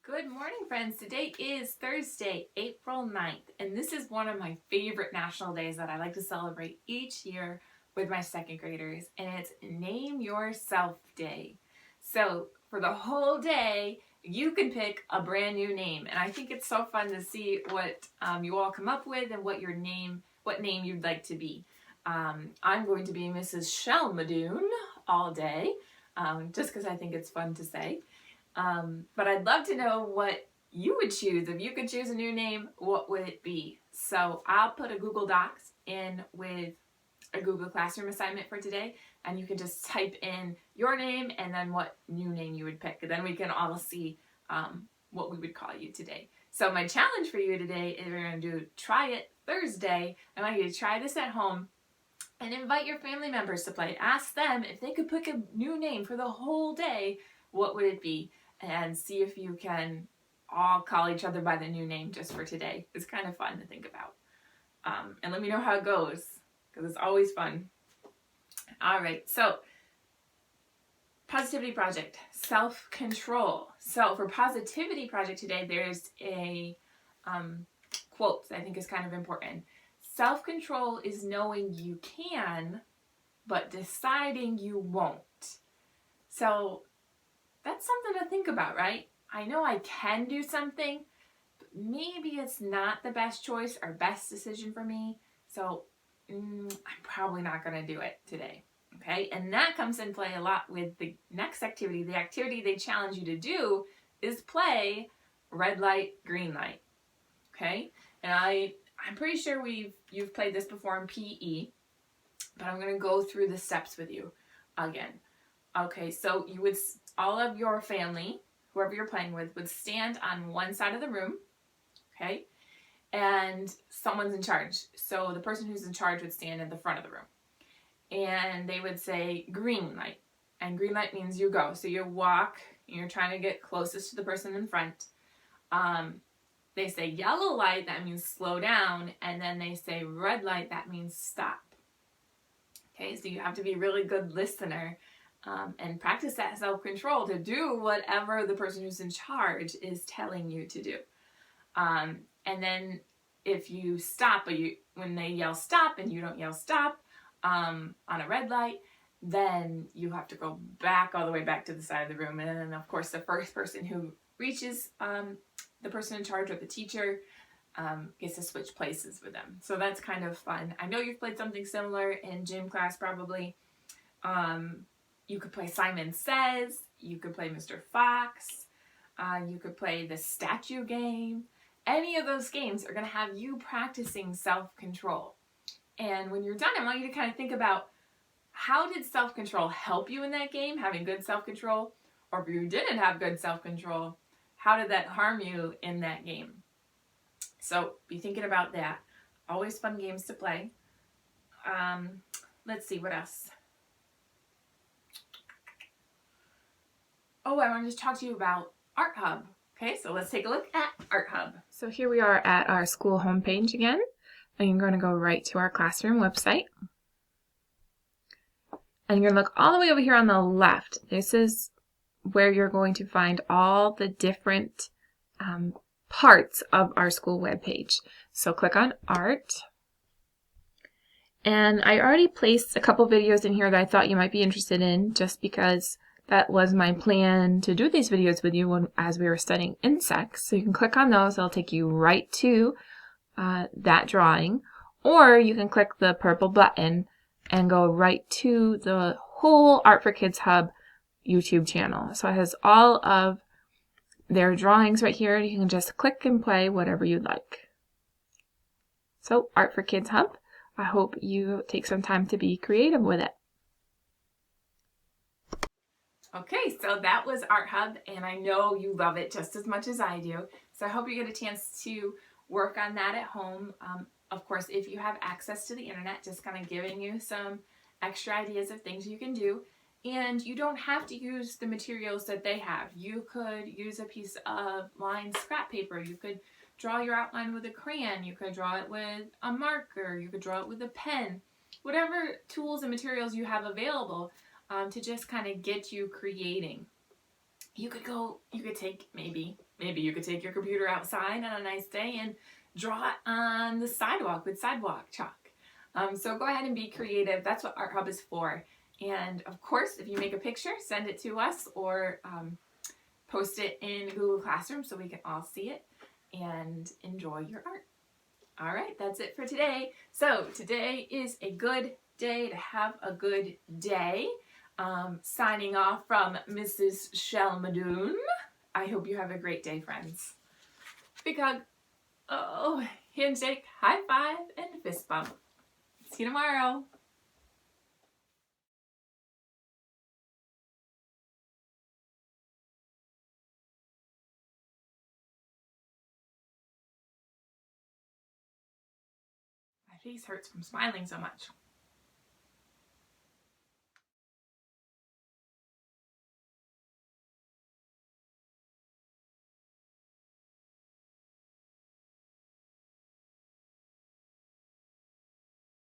Good morning, friends. Today is Thursday, April 9th, and this is one of my favorite national days that I like to celebrate each year with my second graders, and it's Name Yourself Day. So for the whole day, you can pick a brand new name, and I think it's so fun to see what you all come up with and what name you'd like to be. I'm going to be Mrs. Shelmadoon all day, just because I think it's fun to say. But I'd love to know what you would choose. If you could choose a new name, what would it be? So I'll put a Google Docs in with a Google Classroom assignment for today, and you can just type in your name and then what new name you would pick. And then we can all see what we would call you today. So my challenge for you today is we're going to do Try It Thursday. I want you to try this at home and invite your family members to play. Ask them if they could pick a new name for the whole day, what would it be? And see if you can all call each other by the new name just for today. It's kind of fun to think about. And let me know how it goes, because it's always fun. All right, so Positivity Project, self-control. So for Positivity Project today, there's a quote that I think is kind of important. Self-control is knowing you can, but deciding you won't. So that's something to think about, right? I know I can do something, but maybe it's not the best choice or best decision for me. So I'm probably not going to do it today. Okay, and that comes in play a lot with the next activity. The activity they challenge you to do is play red light, green light. Okay, and I'm pretty sure you've played this before in PE, but I'm going to go through the steps with you again. Okay, so you would, all of your family, whoever you're playing with, would stand on one side of the room, okay, and someone's in charge. So the person who's in charge would stand in the front of the room, and they would say green light, and green light means you go. So you walk, and you're trying to get closest to the person in front. They say yellow light, that means slow down, and then they say red light, that means stop. Okay, so you have to be a really good listener and practice that self-control to do whatever the person who's in charge is telling you to do. And then if you stop, when they yell stop and you don't yell stop on a red light, then you have to go back all the way back to the side of the room. And then, of course, the first person who reaches the person in charge or the teacher gets to switch places with them. So that's kind of fun. I know you've played something similar in gym class probably. You could play Simon Says, you could play Mr. Fox, you could play the statue game. Any of those games are going to have you practicing self-control. And when you're done, I want you to kind of think about, how did self-control help you in that game, having good self-control? Or if you didn't have good self-control, how did that harm you in that game? So be thinking about that. Always fun games to play. Let's see, what else? Oh, I wanted to talk to you about Art Hub. Okay, so let's take a look at Art Hub. So here we are at our school homepage again, and you're going to go right to our classroom website. And you're going to look all the way over here on the left. This is where you're going to find all the different parts of our school webpage. So click on Art. And I already placed a couple videos in here that I thought you might be interested in, just because that was my plan to do these videos with you as we were studying insects. So you can click on those. It'll take you right to that drawing. Or you can click the purple button and go right to the whole Art for Kids Hub YouTube channel. So it has all of their drawings right here. You can just click and play whatever you'd like. So Art for Kids Hub. I hope you take some time to be creative with it. Okay, so that was Art Hub, and I know you love it just as much as I do. So I hope you get a chance to work on that at home. Of course, if you have access to the internet, just kind of giving you some extra ideas of things you can do. And you don't have to use the materials that they have. You could use a piece of lined scrap paper. You could draw your outline with a crayon. You could draw it with a marker. You could draw it with a pen. Whatever tools and materials you have available to just kind of get you creating. you could take, maybe you could take your computer outside on a nice day and draw it on the sidewalk with sidewalk chalk. So go ahead and be creative. That's what Art Hub is for. And of course, if you make a picture, send it to us, or post it in Google Classroom so we can all see it and enjoy your art. All right, that's it for today. So today is a good day to have a good day. Signing off from Mrs. Shelmadoon. I hope you have a great day, friends. Big hug. Oh, handshake, high five, and fist bump. See you tomorrow. My face hurts from smiling so much.